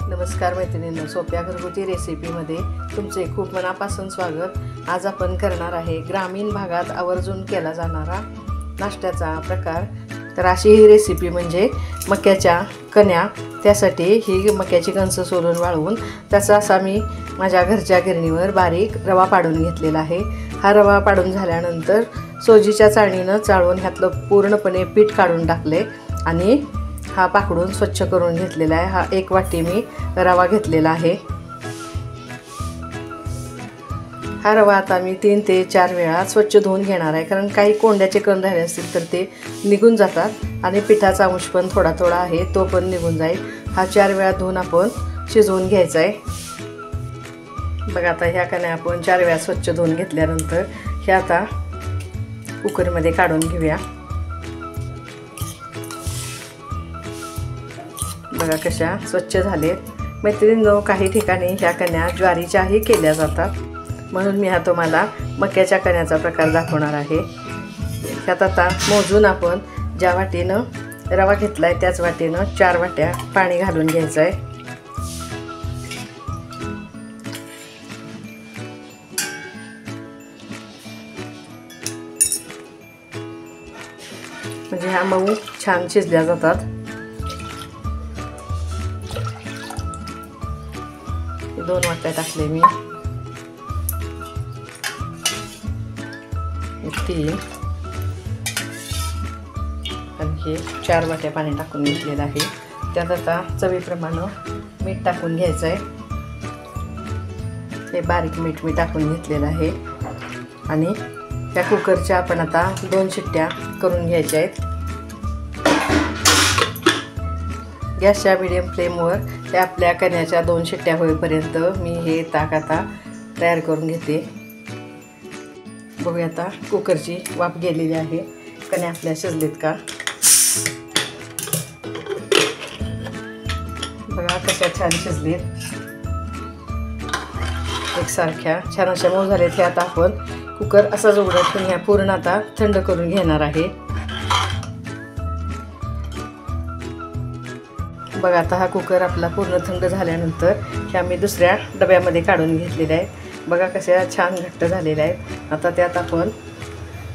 नमस्कार मैत्रिणींनो, सोप्या घरगुती रेसिपीमध्ये तुमचे खूप मनापासून स्वागत। आज आपण करणार आहे ग्रामीण भागात आवर्जून केला जाणारा नाश्त्याचा प्रकार। तर अशी ही रेसिपी म्हणजे मक्याच्या कण्या। त्यासाठी ही मक्याची कणसं सोलून वाळवून त्याचा असा मी माझ्या घरच्या गिरणीवर बारीक रवा पाडून घेतलेला आहे। हा रवा पाडून झाल्यानंतर सोजीच्या चाळणीनं चाळून ह्यातलं पूर्णपणे पीठ काढून टाकले आणि हा पाकडून स्वच्छ करून घेतलेला आहे। हा 1 वाटी मी रवा घेतलेला आहे। हा रवा आता मी 3 ते 4 वेळा स्वच्छ धुवून घेणार आहे, कारण काही कोंड्याचे कण राहिले असतील तर ते निघून जातात आणि पिठाचा अंश पण थोडा थोडा आहे तो पण निघून जाईल। हा 4 वेळा धुवून आपण शिजवून घ्यायचा आहे। बघा आता ह्या कण्या आपण 4 वेळा स्वच्छ धुवून घेतल्यानंतर हे आता कुकरमध्ये काढून घेऊया। बघा कशा स्वच्छ झालेत। मैत्रिणींनो, काही ठिकाणी ह्या कण्या ज्वारीच्याही केल्या जातात, म्हणून मी हा तुम्हाला मक्याच्या कण्याचा प्रकार दाखवणार आहे। ह्यात आता मोजून आपण ज्या वाटीनं रवा घेतलाय त्याच वाटीनं 4 वाट्या पाणी घालून घ्यायचं आहे। म्हणजे ह्या मऊ छान शिजल्या जातात। 2 वाट्या टाकले मी, 3 आणि हे 4 वाट्या पाणी टाकून घेतलेलं आहे। त्यात आता चवीप्रमाणे मीठ टाकून घ्यायचं आहे। हे बारीक मीठ मी टाकून घेतलेलं आहे आणि त्या कुकरच्या आपण आता 2 शिट्ट्या करून घ्यायच्या आहेत। गॅसच्या मीडियम फ्लेमवर त्या आपल्या कण्याच्या 2 शिट्ट्या होईपर्यंत मी हे ताक आता तयार करून घेते। बघूया आता कुकरची वाफ गेलेली आहे, कण्या आपल्या शिजलेत का। बघा कशा छान शिजलेत, एकसारख्या छान अशा मऊ झालेत। हे आता आपण कुकर असाच उघडा ठेवून ह्या पूर्ण आता थंड करून घेणार आहे। बघा आता हा कुकर आपला पूर्ण थंड झाल्यानंतर ह्या मी दुसऱ्या डब्यामध्ये काढून घेतलेल्या आहेत। बघा कशा छान घट्ट झालेल्या आहेत। आता त्यात आपण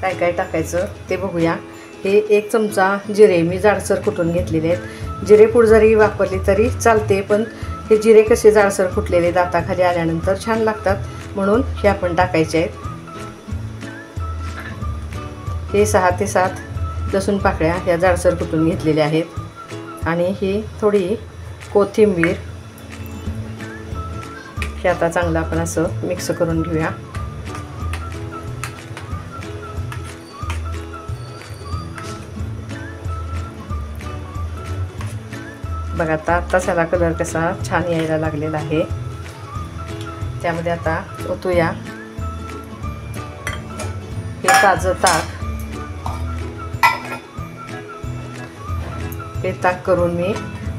काय काय टाकायचं ते बघूया। हे 1 चमचा जिरे मी जाडसर कुटून घेतलेले आहेत। जिरे पूड जरी वापरली तरी चालते, पण हे जिरे कसे जाडसर कुटलेले दाताखाली आल्यानंतर छान लागतात, म्हणून हे आपण टाकायचे आहेत। हे 6 ते 7 लसूण पाकळ्या ह्या जाडसर कुटून घेतलेल्या आहेत आणि ही थोडी कोथिंबीर हे आता चांगलं आपण असं मिक्स करून घेऊया। बघा आता त्याला कलर कसा छान यायला लागलेला आहे। त्यामध्ये आता ओतूया हे ताजं ताक। हे ताक करून मी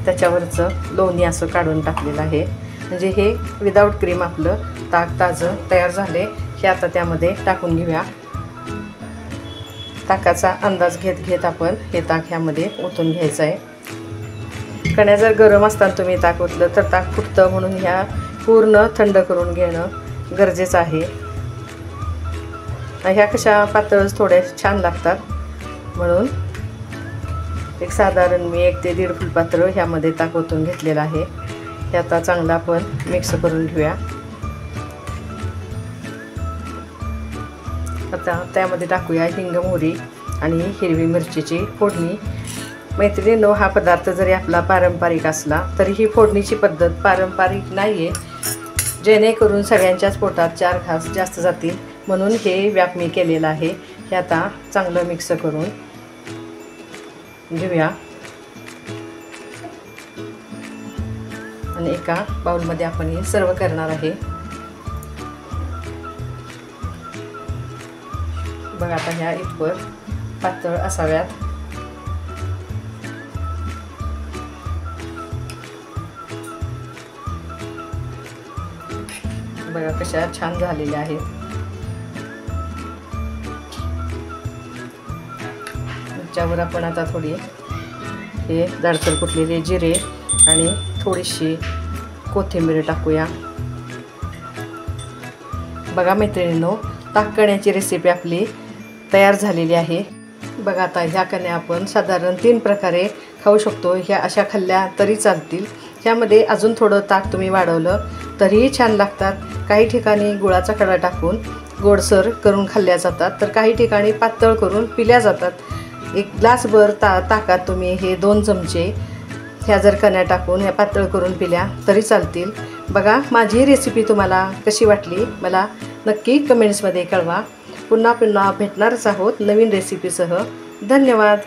त्याच्यावरचं लोणी असं काढून टाकलेलं आहे, म्हणजे हे विदाऊट क्रीम आपलं ताक ताजं तयार झाले। हे आता त्यामध्ये टाकून घेऊया। ताकाचा अंदाज घेत घेत आपण हे ताक ह्यामध्ये ओतून घ्यायचं आहे। कण्या जर गरम असताना तुम्ही ताक ओतलं तर ताक फुटतं, म्हणून ह्या पूर्ण थंड करून घेणं गरजेचं आहे। ह्या कशा पातळच थोड्या छान लागतात, म्हणून एक साधारण मी 1 ते 1.5 फुलपात्र ह्यामध्ये ताक ओतून घेतलेलं आहे। हे आता चांगलं आपण मिक्स करून घेऊया। आता त्यामध्ये टाकूया हिंग, मोहरी आणि हिरवी मिरचीची फोडणी। मैत्रिणींनो, हा पदार्थ जरी आपला पारंपरिक असला तरी ही फोडणीची पद्धत पारंपरिक नाही आहे, जेणेकरून सगळ्यांच्याच पोटात 4 घास जास्त जातील, म्हणून हे व्याप मी केलेलं आहे। हे आता चांगलं मिक्स करून घेऊया आणि एका बाउलमध्ये आपण हे सर्व करणार आहे। बघा आता ह्या इतपर पातळ असाव्यात। बघा कशा छान झालेल्या आहेत। त्याच्यावर आपण आता थोडी हे जाडसर कुटलेले जिरे आणि थोडीशी कोथिंबीर टाकूया. बघा मैत्रिणींनो, ताककण्याची रेसिपी आपली तयार झालेली आहे. बघा आता ह्या कण्या आपण साधारण 3 प्रकारे खाऊ शकतो. ह्या अशा खाल्ल्या तरी चालतील. ह्यामध्ये अजून थोडं ताक तुम्ही वाढवलं तरीही छान लागतात. काही ठिकाणी गुळाचा खडा टाकून गोडसर करून खाल्ल्या जातात, तर काही ठिकाणी पातळ करून पिल्या जातात. 1 ग्लासभर ताकात तुम्ही हे 2 चमचे ह्या जर कण्या टाकून ह्या पातळ करून पिल्या तरी चालतील. बघा माझी रेसिपी तुम्हाला कशी वाटली मला नक्की कमेंट्समध्ये कळवा. पुन्हा भेटणारच आहोत नवीन रेसिपीसह. धन्यवाद.